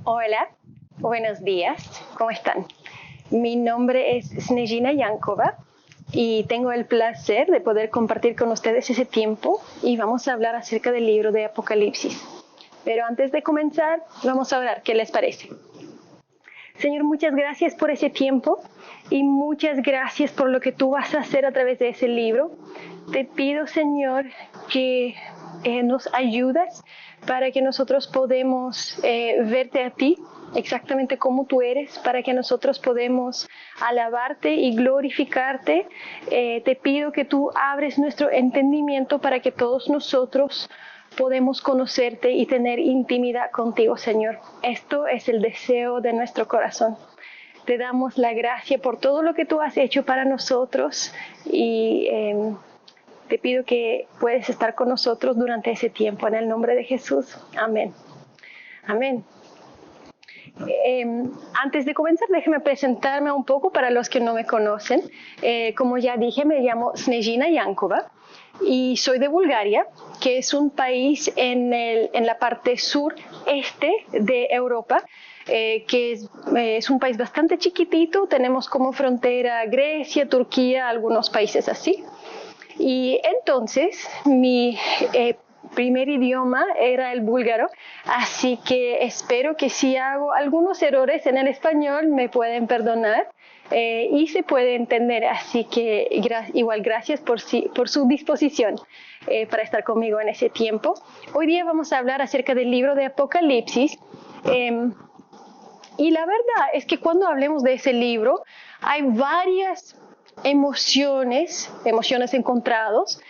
Hola, buenos días, ¿cómo están? Mi nombre es Snezhina Yankova y tengo el placer de poder compartir con ustedes ese tiempo y vamos a hablar acerca del libro de Apocalipsis. Pero antes de comenzar, vamos a orar, ¿qué les parece? Señor, muchas gracias por ese tiempo y muchas gracias por lo que tú vas a hacer a través de ese libro. Te pido, Señor, que nos ayudes para que nosotros podamos verte a ti exactamente como tú eres, para que nosotros podamos alabarte y glorificarte. Te pido que tú abres nuestro entendimiento para que todos nosotros podemos conocerte y tener intimidad contigo, Señor. Esto es el deseo de nuestro corazón. Te damos la gracia por todo lo que tú has hecho para nosotros y te pido que puedes estar con nosotros durante ese tiempo. En el nombre de Jesús. Amén. Amén. Antes de comenzar, déjeme presentarme un poco para los que no me conocen. Como ya dije, me llamo Snezhina Yankova y soy de Bulgaria, que es un país en la parte sureste de Europa, que es un país bastante chiquitito. Tenemos como frontera Grecia, Turquía, algunos países así. Y entonces mi primer idioma era el búlgaro, así que espero que si hago algunos errores en el español me pueden perdonar y se puede entender. Así que igual gracias por su disposición para estar conmigo en ese tiempo. Hoy día vamos a hablar acerca del libro de Apocalipsis. Y la verdad es que cuando hablemos de ese libro hay varias emociones encontradas,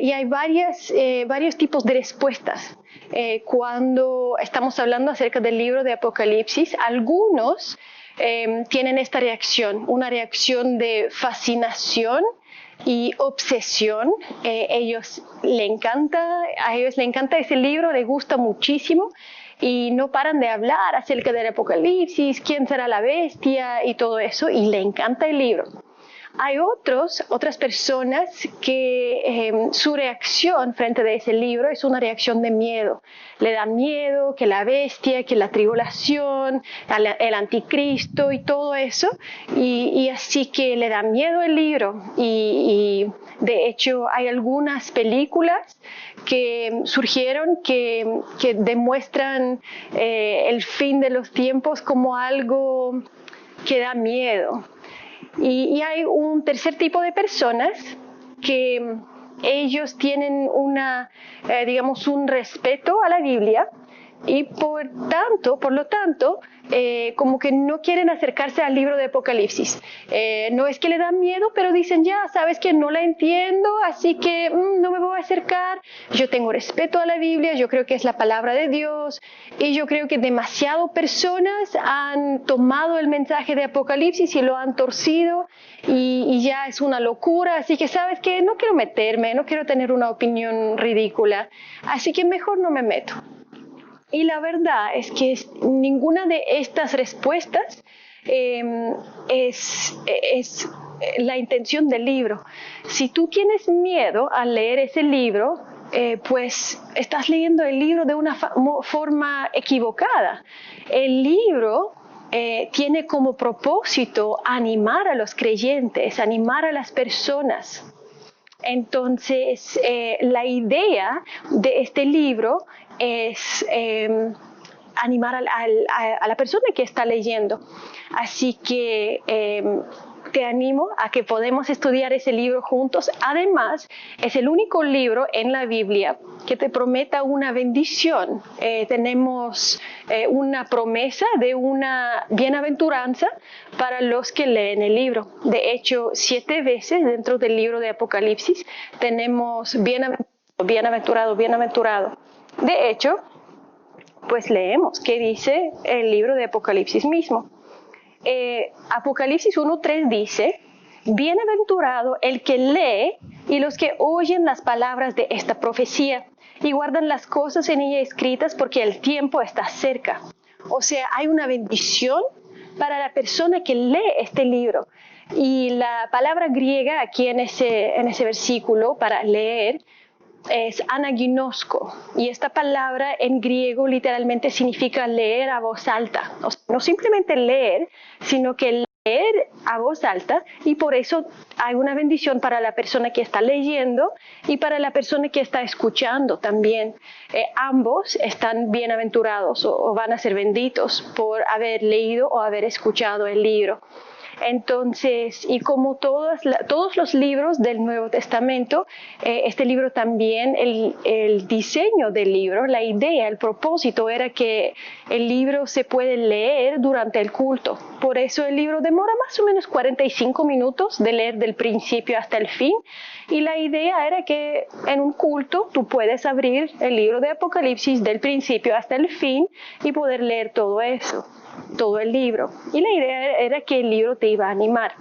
y hay varios tipos de respuestas. Cuando estamos hablando acerca del libro de Apocalipsis, algunos tienen esta reacción, una reacción de fascinación y obsesión. A ellos les encanta ese libro, les gusta muchísimo y no paran de hablar acerca del Apocalipsis, quién será la bestia y todo eso, y le encanta el libro. Hay otras personas que su reacción frente a ese libro es una reacción de miedo. Le da miedo que la bestia, que la tribulación, el anticristo y todo eso. Y así que le da miedo el libro. Y de hecho hay algunas películas que surgieron que demuestran el fin de los tiempos como algo que da miedo. Y hay un tercer tipo de personas que ellos tienen un respeto a la Biblia y por lo tanto, como que no quieren acercarse al libro de Apocalipsis. No es que le dan miedo, pero dicen, ya, sabes que no la entiendo, así que no me voy a acercar. Yo tengo respeto a la Biblia, yo creo que es la palabra de Dios, y yo creo que demasiadas personas han tomado el mensaje de Apocalipsis y lo han torcido, y ya es una locura, así que sabes que no quiero meterme, no quiero tener una opinión ridícula, así que mejor no me meto. Y la verdad es que ninguna de estas respuestas es la intención del libro. Si tú tienes miedo al leer ese libro, pues estás leyendo el libro de una forma equivocada. El libro tiene como propósito animar a los creyentes, animar a las personas. Entonces, la idea de este libro es animar a la persona que está leyendo. Así que te animo a que podamos estudiar ese libro juntos. Además, es el único libro en la Biblia que te prometa una bendición. Tenemos una promesa de una bienaventuranza para los que leen el libro. De hecho, 7 veces dentro del libro de Apocalipsis tenemos bienaventurado, bienaventurado. De hecho, pues leemos qué dice el libro de Apocalipsis mismo. Apocalipsis 1:3 dice, bienaventurado el que lee y los que oyen las palabras de esta profecía y guardan las cosas en ella escritas porque el tiempo está cerca. O sea, hay una bendición para la persona que lee este libro. Y la palabra griega aquí en ese versículo para leer es anaginosko, y esta palabra en griego literalmente significa leer a voz alta. O sea, no simplemente leer, sino que leer a voz alta, y por eso hay una bendición para la persona que está leyendo y para la persona que está escuchando también. Ambos están bienaventurados o van a ser benditos por haber leído o haber escuchado el libro. Entonces, y como todos los libros del Nuevo Testamento, este libro también, el diseño del libro, la idea, el propósito era que el libro se puede leer durante el culto. Por eso el libro demora más o menos 45 minutos de leer del principio hasta el fin. Y la idea era que en un culto tú puedes abrir el libro de Apocalipsis del principio hasta el fin y poder leer todo eso, todo el libro. Y la idea era que el libro te iba a animar.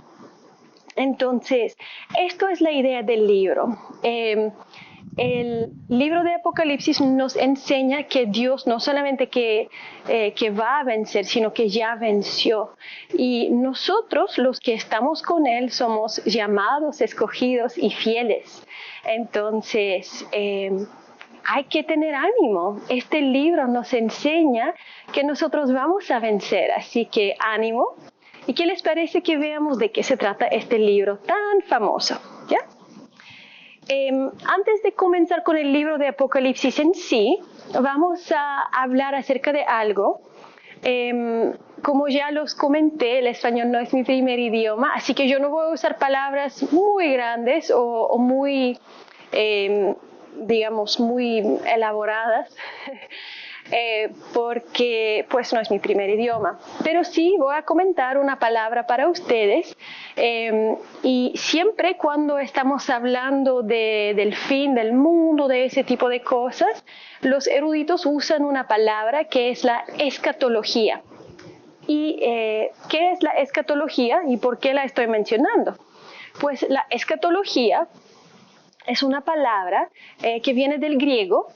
Entonces, esto es la idea del libro. El libro de Apocalipsis nos enseña que Dios no solamente que va a vencer, sino que ya venció. Y nosotros, los que estamos con Él, somos llamados, escogidos y fieles. Entonces, hay que tener ánimo. Este libro nos enseña que nosotros vamos a vencer, así que ánimo. ¿Y qué les parece que veamos de qué se trata este libro tan famoso? ¿Ya? Antes de comenzar con el libro de Apocalipsis en sí, vamos a hablar acerca de algo. Como ya los comenté, el español no es mi primer idioma, así que yo no voy a usar palabras muy grandes o muy, digamos, muy elaboradas. Porque pues no es mi primer idioma, pero sí voy a comentar una palabra para ustedes, y siempre cuando estamos hablando del fin del mundo, de ese tipo de cosas, los eruditos usan una palabra que es la escatología. ¿Y qué es la escatología y por qué la estoy mencionando? Pues la escatología es una palabra que viene del griego.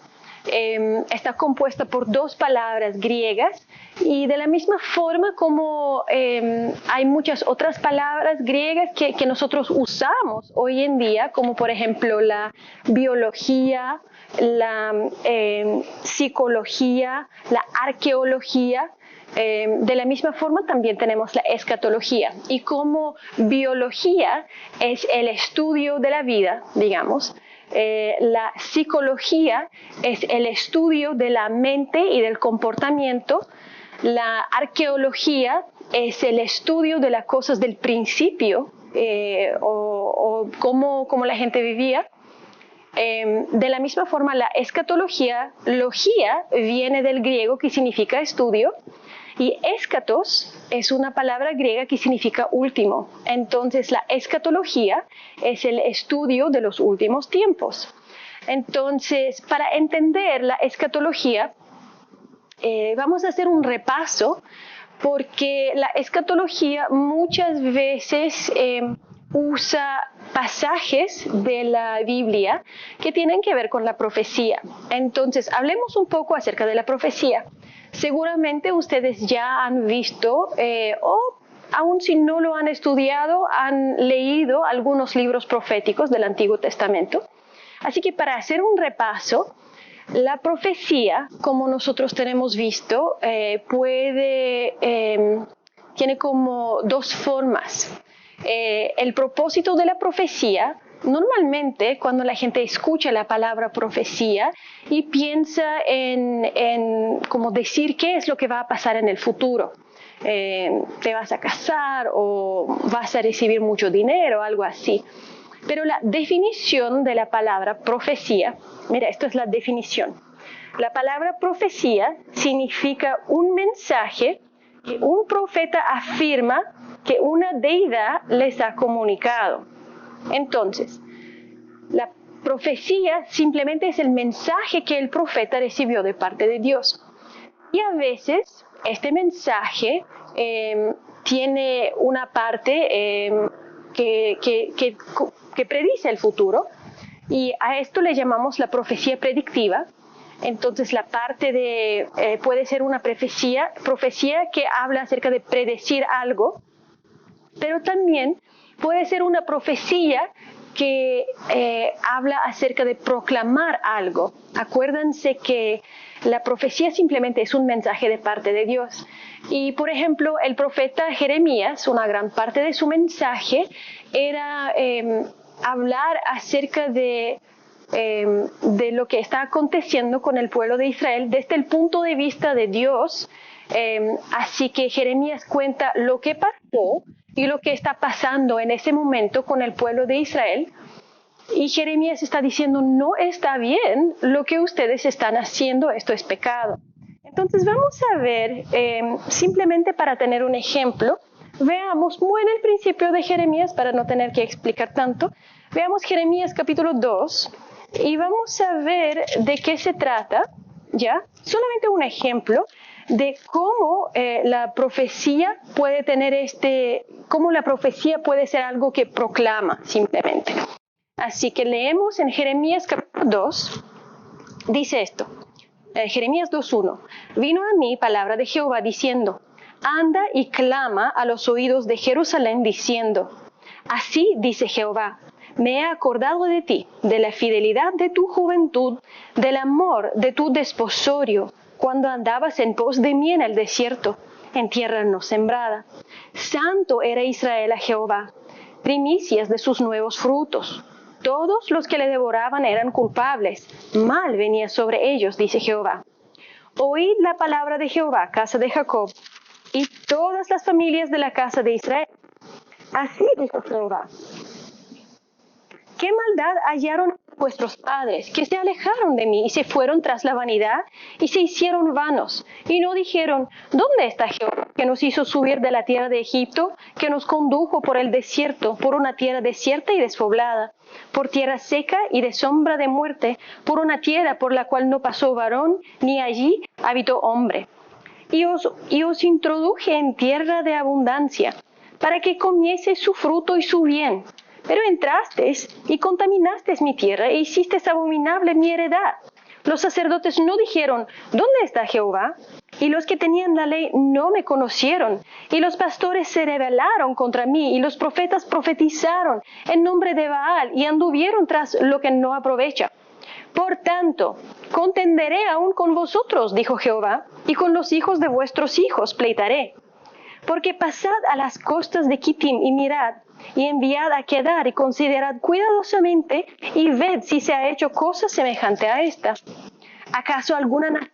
Está compuesta por dos palabras griegas, y de la misma forma como hay muchas otras palabras griegas que nosotros usamos hoy en día, como por ejemplo la biología, la psicología, la arqueología. De la misma forma también tenemos la escatología, y como biología es el estudio de la vida, digamos, la psicología es el estudio de la mente y del comportamiento, la arqueología es el estudio de las cosas del principio, o cómo la gente vivía. De la misma forma, la escatología, logía, viene del griego que significa estudio, y eschatos es una palabra griega que significa último. Entonces, la escatología es el estudio de los últimos tiempos. Entonces, para entender la escatología, vamos a hacer un repaso, porque la escatología muchas veces usa pasajes de la Biblia que tienen que ver con la profecía. Entonces, hablemos un poco acerca de la profecía. Seguramente ustedes ya han visto, o aun si no lo han estudiado, han leído algunos libros proféticos del Antiguo Testamento. Así que para hacer un repaso, la profecía, como nosotros tenemos visto, tiene como dos formas. El propósito de la profecía, normalmente cuando la gente escucha la palabra profecía y piensa en como decir qué es lo que va a pasar en el futuro. Te vas a casar o vas a recibir mucho dinero, algo así. Pero la definición de la palabra profecía, mira, esto es la definición. La palabra profecía significa un mensaje que un profeta afirma que una deidad les ha comunicado. Entonces, la profecía simplemente es el mensaje que el profeta recibió de parte de Dios. Y a veces este mensaje tiene una parte que predice el futuro, y a esto le llamamos la profecía predictiva. Entonces la parte puede ser una profecía que habla acerca de predecir algo, pero también puede ser una profecía que habla acerca de proclamar algo. Acuérdense que la profecía simplemente es un mensaje de parte de Dios. Y, por ejemplo, el profeta Jeremías, una gran parte de su mensaje era hablar acerca de lo que está aconteciendo con el pueblo de Israel desde el punto de vista de Dios. Así que Jeremías cuenta lo que pasó y lo que está pasando en ese momento con el pueblo de Israel. Y Jeremías está diciendo, no está bien lo que ustedes están haciendo, esto es pecado. Entonces vamos a ver, simplemente para tener un ejemplo, veamos muy en el principio de Jeremías, para no tener que explicar tanto, veamos Jeremías capítulo 2 y vamos a ver de qué se trata, ¿ya? Solamente un ejemplo de cómo la profecía puede tener cómo la profecía puede ser algo que proclama simplemente. Así que leemos en Jeremías capítulo 2, dice esto, Jeremías 2:1, vino a mí palabra de Jehová diciendo, anda y clama a los oídos de Jerusalén diciendo, así dice Jehová, me he acordado de ti, de la fidelidad de tu juventud, del amor de tu desposorio, cuando andabas en pos de mí en el desierto, en tierra no sembrada. Santo era Israel a Jehová, primicias de sus nuevos frutos. Todos los que le devoraban eran culpables, mal venía sobre ellos, dice Jehová. Oíd la palabra de Jehová, casa de Jacob, y todas las familias de la casa de Israel. Así dijo Jehová. ¿Qué maldad hallaron vuestros padres, que se alejaron de mí y se fueron tras la vanidad y se hicieron vanos? Y no dijeron, ¿dónde está Jehová, que nos hizo subir de la tierra de Egipto, que nos condujo por el desierto, por una tierra desierta y despoblada, por tierra seca y de sombra de muerte, por una tierra por la cual no pasó varón, ni allí habitó hombre? Y os introduje en tierra de abundancia, para que comiese su fruto y su bien. Pero entrasteis y contaminasteis mi tierra e hicisteis abominable mi heredad. Los sacerdotes no dijeron, ¿dónde está Jehová? Y los que tenían la ley no me conocieron. Y los pastores se rebelaron contra mí, y los profetas profetizaron en nombre de Baal, y anduvieron tras lo que no aprovecha. Por tanto, contenderé aún con vosotros, dijo Jehová, y con los hijos de vuestros hijos pleitaré. Porque pasad a las costas de Kittim y mirad, y enviad a Kedar y considerad cuidadosamente y ved si se ha hecho cosa semejante a esta. ¿Acaso alguna?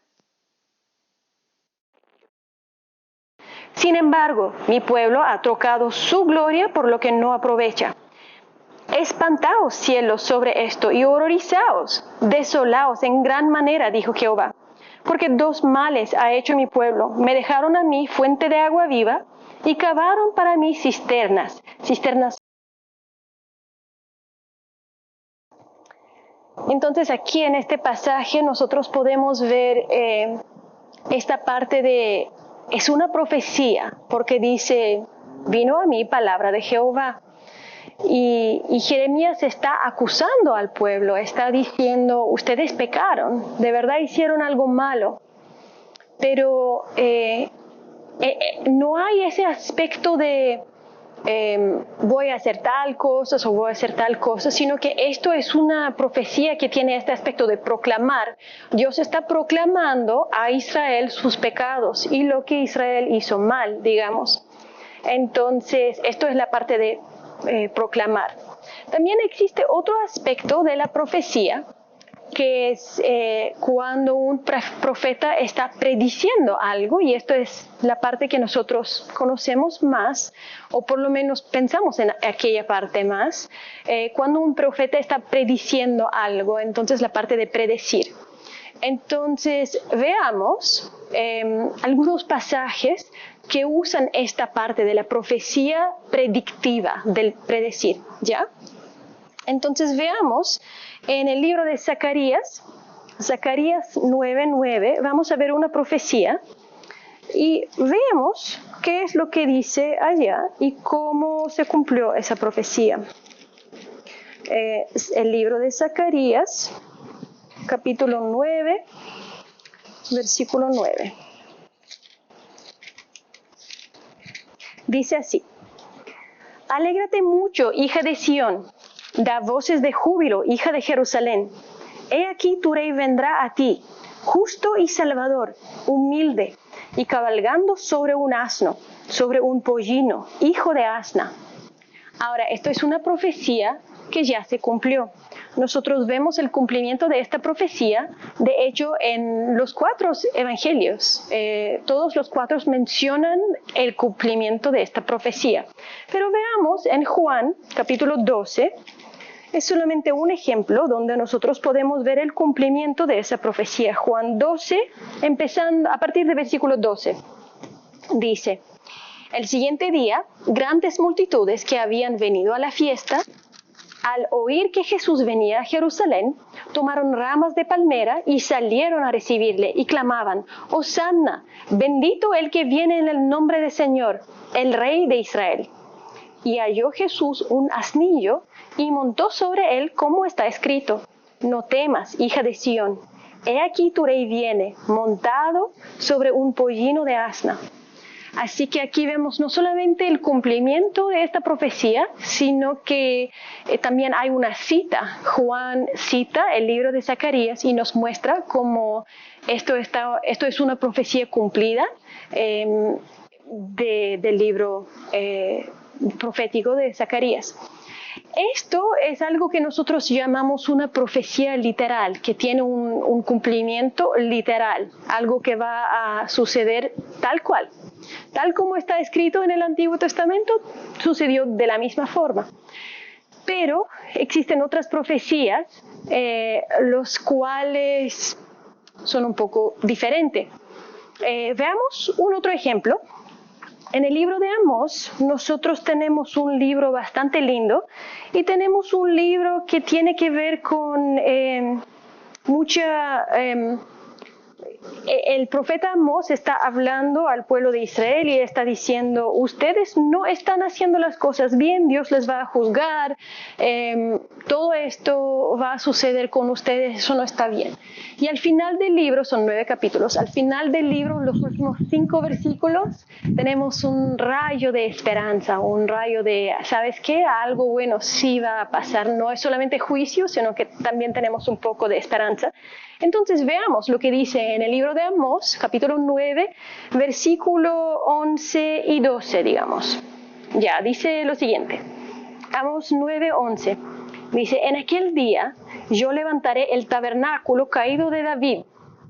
Sin embargo, mi pueblo ha trocado su gloria por lo que no aprovecha. Espantaos, cielos, sobre esto y horrorizaos, desolaos en gran manera, dijo Jehová. Porque dos males ha hecho mi pueblo. Me dejaron a mí fuente de agua viva y cavaron para mí cisternas. Entonces aquí en este pasaje nosotros podemos ver esta parte de, es una profecía, porque dice, vino a mí palabra de Jehová. Y Jeremías está acusando al pueblo, está diciendo, ustedes pecaron, de verdad hicieron algo malo, pero no hay ese aspecto de voy a hacer tal cosa o voy a hacer tal cosa, sino que esto es una profecía que tiene este aspecto de proclamar. Dios está proclamando a Israel sus pecados y lo que Israel hizo mal, digamos. Entonces, esto es la parte de proclamar. También existe otro aspecto de la profecía, que es cuando un profeta está prediciendo algo, y esto es la parte que nosotros conocemos más, o por lo menos pensamos en aquella parte más, cuando un profeta está prediciendo algo, entonces la parte de predecir. Entonces, veamos algunos pasajes que usan esta parte de la profecía predictiva, del predecir, ¿ya? Entonces, veamos en el libro de Zacarías 9:9, vamos a ver una profecía y vemos qué es lo que dice allá y cómo se cumplió esa profecía. El libro de Zacarías, capítulo 9, versículo 9. Dice así: Alégrate mucho, hija de Sión, Da voces de júbilo, hija de Jerusalén. He aquí tu rey vendrá a ti, justo y salvador, humilde, y cabalgando sobre un asno, sobre un pollino, hijo de asna. Ahora, esto es una profecía que ya se cumplió. Nosotros vemos el cumplimiento de esta profecía, de hecho, en los 4 evangelios. Todos los 4 mencionan el cumplimiento de esta profecía. Pero veamos en Juan, capítulo 12, es solamente un ejemplo donde nosotros podemos ver el cumplimiento de esa profecía. Juan 12, empezando a partir del versículo 12, dice: el siguiente día, grandes multitudes que habían venido a la fiesta, al oír que Jesús venía a Jerusalén, tomaron ramas de palmera y salieron a recibirle y clamaban: Hosanna, bendito el que viene en el nombre del Señor, el Rey de Israel. Y halló Jesús un asnillo y montó sobre él, como está escrito: no temas, hija de Sión, he aquí tu rey viene, montado sobre un pollino de asna. Así que aquí vemos no solamente el cumplimiento de esta profecía, sino que también hay una cita. Juan cita el libro de Zacarías y nos muestra cómo esto es una profecía cumplida del libro profético de Zacarías. Esto es algo que nosotros llamamos una profecía literal, que tiene un cumplimiento literal, algo que va a suceder tal cual. Tal como está escrito en el Antiguo Testamento, sucedió de la misma forma. Pero existen otras profecías, los cuales son un poco diferentes. Veamos un otro ejemplo. En el libro de Amós, nosotros tenemos un libro bastante lindo y tenemos un libro que tiene que ver con el profeta Amós está hablando al pueblo de Israel y está diciendo: ustedes no están haciendo las cosas bien, Dios les va a juzgar, todo esto va a suceder con ustedes, eso no está bien. Y al final del libro, son 9 capítulos, al final del libro, los últimos 5 versículos, tenemos un rayo de esperanza, un rayo de, ¿sabes qué? Algo bueno sí va a pasar, no es solamente juicio, sino que también tenemos un poco de esperanza. Entonces veamos lo que dice en el libro de Amós, capítulo 9, versículo 11 y 12, digamos. Ya, dice lo siguiente. Amós 9, 11. Dice: en aquel día yo levantaré el tabernáculo caído de David,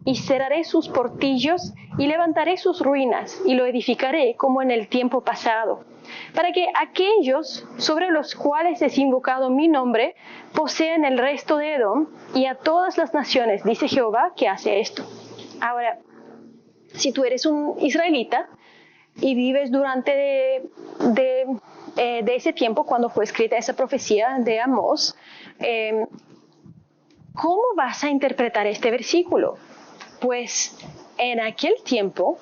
y cerraré sus portillos, y levantaré sus ruinas, y lo edificaré como en el tiempo pasado, para que aquellos sobre los cuales es invocado mi nombre posean el resto de Edom, y a todas las naciones, dice Jehová, que hace esto. Ahora, si tú eres un israelita y vives durante de ese tiempo cuando fue escrita esa profecía de Amós, ¿cómo vas a interpretar este versículo? Pues en aquel tiempo,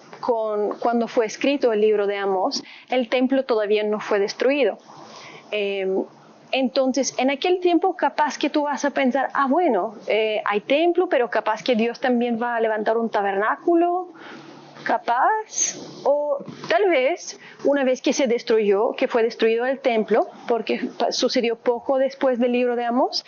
cuando fue escrito el libro de Amós, el templo todavía no fue destruido. Entonces, en aquel tiempo capaz que tú vas a pensar: bueno, hay templo, pero capaz que Dios también va a levantar un tabernáculo, capaz. O tal vez, una vez que que fue destruido el templo, porque sucedió poco después del libro de Amós,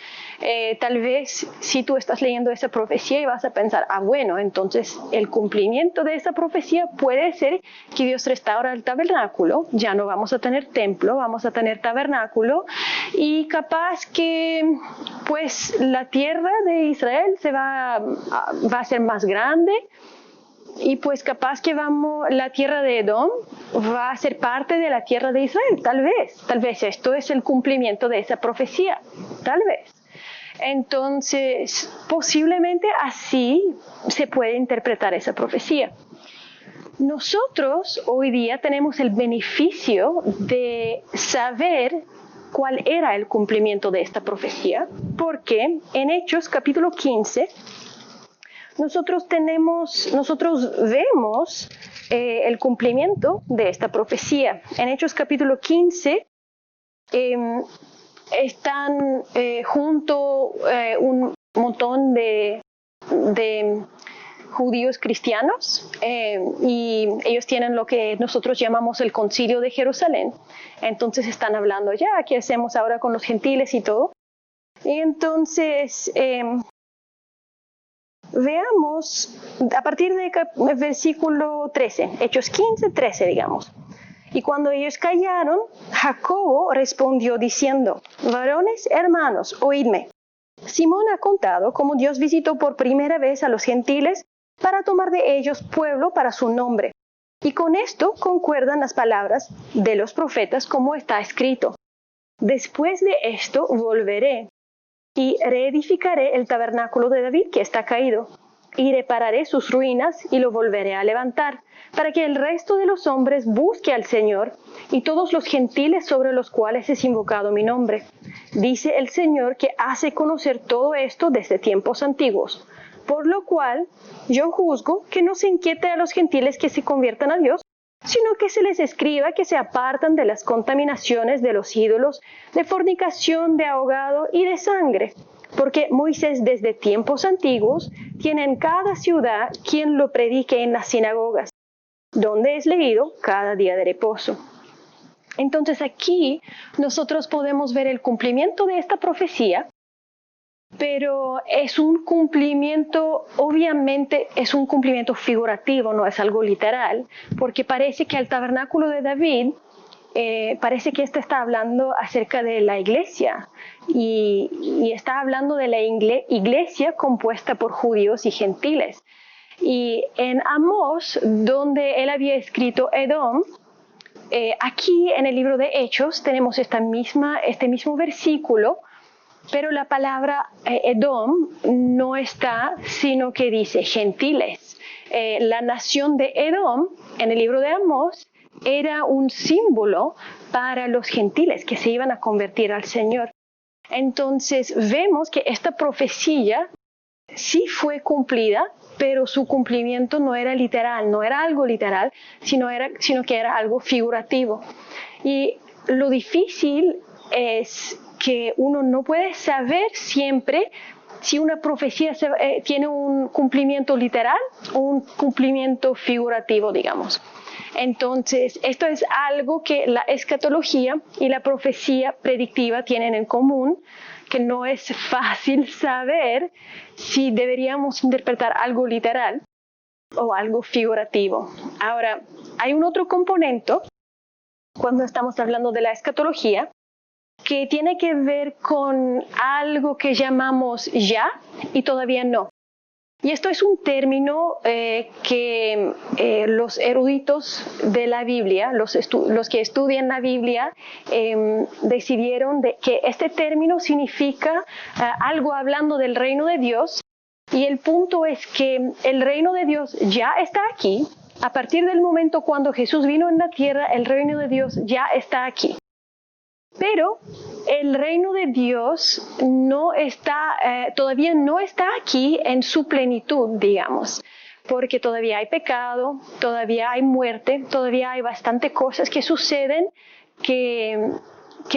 tal vez si tú estás leyendo esa profecía y vas a pensar: bueno, entonces el cumplimiento de esa profecía puede ser que Dios restaura el tabernáculo, ya no vamos a tener templo, vamos a tener tabernáculo, y capaz que pues la tierra de Israel va a ser más grande, y pues capaz que la tierra de Edom va a ser parte de la tierra de Israel, tal vez esto es el cumplimiento de esa profecía, tal vez. Entonces, posiblemente así se puede interpretar esa profecía. Nosotros hoy día tenemos el beneficio de saber cuál era el cumplimiento de esta profecía, porque en Hechos capítulo 15, nosotros vemos el cumplimiento de esta profecía. En Hechos capítulo 15 están junto un montón de judíos cristianos y ellos tienen lo que nosotros llamamos el Concilio de Jerusalén. Entonces están hablando: ¿qué hacemos ahora con los gentiles y todo? Y entonces, veamos a partir del versículo 13, Hechos 15, 13, digamos. Y cuando ellos callaron, Jacobo respondió diciendo: varones hermanos, oídme. Simón ha contado cómo Dios visitó por primera vez a los gentiles para tomar de ellos pueblo para su nombre. Y con esto concuerdan las palabras de los profetas como está escrito: después de esto volveré y reedificaré el tabernáculo de David que está caído, y repararé sus ruinas y lo volveré a levantar, para que el resto de los hombres busque al Señor y todos los gentiles sobre los cuales es invocado mi nombre. Dice el Señor que hace conocer todo esto desde tiempos antiguos, por lo cual yo juzgo que no se inquiete a los gentiles que se conviertan a Dios, sino que se les escriba que se apartan de las contaminaciones de los ídolos, de fornicación, de ahogado y de sangre. Porque Moisés desde tiempos antiguos tiene en cada ciudad quien lo predique en las sinagogas, donde es leído cada día de reposo. Entonces aquí nosotros podemos ver el cumplimiento de esta profecía, pero es un cumplimiento, obviamente es un cumplimiento figurativo, no es algo literal, porque parece que el tabernáculo de David, parece que está hablando acerca de la iglesia y está hablando de la iglesia compuesta por judíos y gentiles. Y en Amós, donde él había escrito Edom, aquí en el libro de Hechos tenemos este mismo versículo, pero la palabra Edom no está, sino que dice gentiles. La nación de Edom, en el libro de Amós, era un símbolo para los gentiles que se iban a convertir al Señor. Entonces vemos que esta profecía sí fue cumplida, pero su cumplimiento no era literal, no era algo literal, sino que era algo figurativo. Y lo difícil es que uno no puede saber siempre si una profecía tiene un cumplimiento literal o un cumplimiento figurativo, digamos. Entonces, esto es algo que la escatología y la profecía predictiva tienen en común, que no es fácil saber si deberíamos interpretar algo literal o algo figurativo. Ahora, hay un otro componente cuando estamos hablando de la escatología que tiene que ver con algo que llamamos ya y todavía no. Y esto es un término que los eruditos de la Biblia, los que estudian la Biblia, decidieron que este término significa algo hablando del reino de Dios. Y el punto es que el reino de Dios ya está aquí. A partir del momento cuando Jesús vino en la tierra, el reino de Dios ya está aquí. Pero el reino de Dios todavía no está aquí en su plenitud, digamos, porque todavía hay pecado, todavía hay muerte, todavía hay bastantes cosas que suceden que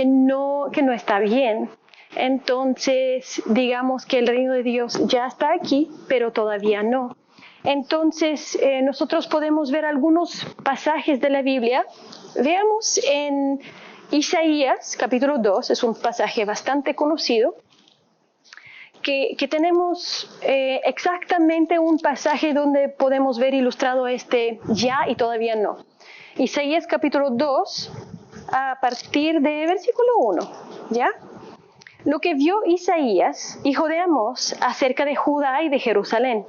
no está bien. Entonces, digamos que el reino de Dios ya está aquí, pero todavía no. Entonces, nosotros podemos ver algunos pasajes de la Biblia. Veamos en Isaías, capítulo 2, es un pasaje bastante conocido, que tenemos exactamente un pasaje donde podemos ver ilustrado este ya y todavía no. Isaías, capítulo 2, a partir de versículo 1, ¿ya? Lo que vio Isaías, hijo de Amós, acerca de Judá y de Jerusalén.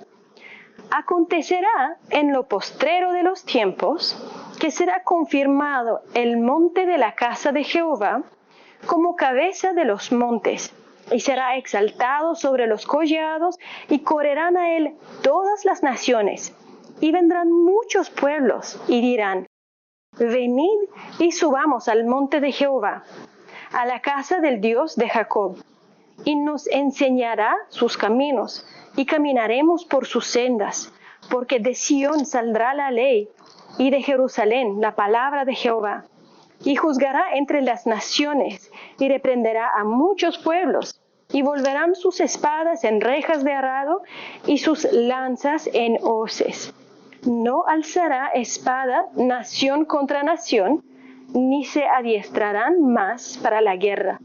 Acontecerá en lo postrero de los tiempos que será confirmado el monte de la casa de Jehová como cabeza de los montes, y será exaltado sobre los collados, y correrán a él todas las naciones, y vendrán muchos pueblos, y dirán: venid y subamos al monte de Jehová, a la casa del Dios de Jacob, y nos enseñará sus caminos, y caminaremos por sus sendas, porque de Sión saldrá la ley, y de Jerusalén la palabra de Jehová. Y juzgará entre las naciones, y reprenderá a muchos pueblos, y volverán sus espadas en rejas de arado, y sus lanzas en hoces. No alzará espada nación contra nación, ni se adiestrarán más para la guerra.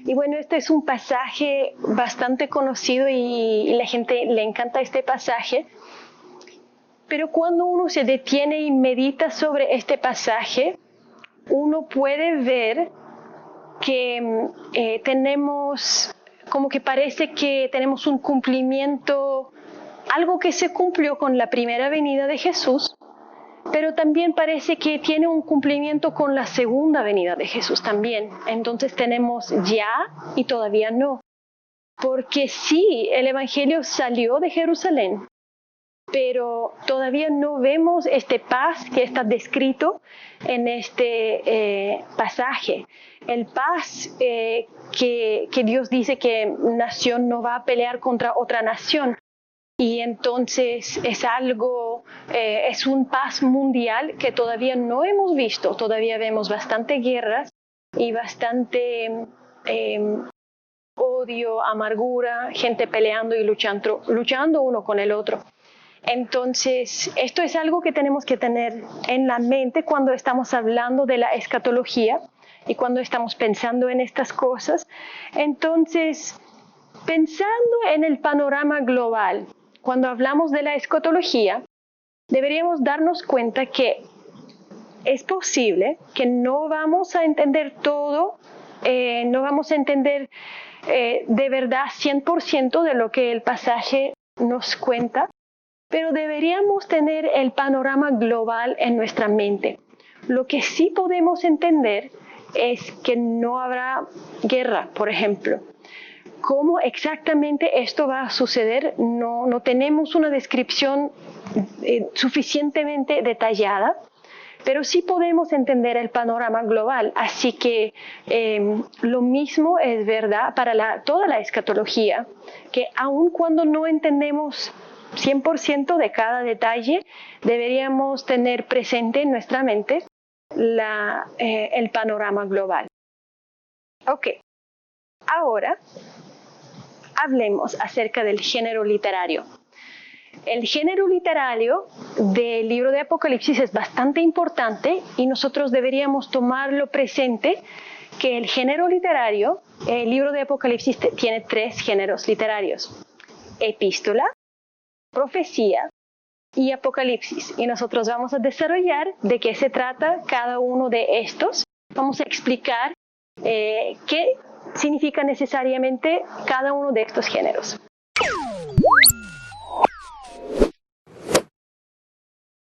Y bueno, este es un pasaje bastante conocido y la gente le encanta este pasaje. Pero cuando uno se detiene y medita sobre este pasaje, uno puede ver que tenemos, como que parece que tenemos un cumplimiento, algo que se cumplió con la primera venida de Jesús, pero también parece que tiene un cumplimiento con la segunda venida de Jesús también. Entonces tenemos ya y todavía no. Porque sí, el Evangelio salió de Jerusalén, pero todavía no vemos este paz que está descrito en este pasaje. El paz que Dios dice que nación no va a pelear contra otra nación. Y entonces es algo, es un paz mundial que todavía no hemos visto. Todavía vemos bastante guerras y bastante odio, amargura, gente peleando y luchando uno con el otro. Entonces, esto es algo que tenemos que tener en la mente cuando estamos hablando de la escatología y cuando estamos pensando en estas cosas. Entonces, pensando en el panorama global, cuando hablamos de la escatología, deberíamos darnos cuenta que es posible que no vamos a entender todo, no vamos a entender de verdad 100% de lo que el pasaje nos cuenta, pero deberíamos tener el panorama global en nuestra mente. Lo que sí podemos entender es que no habrá guerra, por ejemplo. ¿Cómo exactamente esto va a suceder? No tenemos una descripción suficientemente detallada, pero sí podemos entender el panorama global. Así que lo mismo es verdad para toda la escatología, que aun cuando no entendemos 100% de cada detalle, deberíamos tener presente en nuestra mente el panorama global. Ok, ahora hablemos acerca del género literario. El género literario del libro de Apocalipsis es bastante importante y nosotros deberíamos tomarlo presente, que el género literario, el libro de Apocalipsis tiene 3 géneros literarios: epístola, profecía y apocalipsis. Y nosotros vamos a desarrollar de qué se trata cada uno de estos. Vamos a explicar qué significa necesariamente cada uno de estos géneros.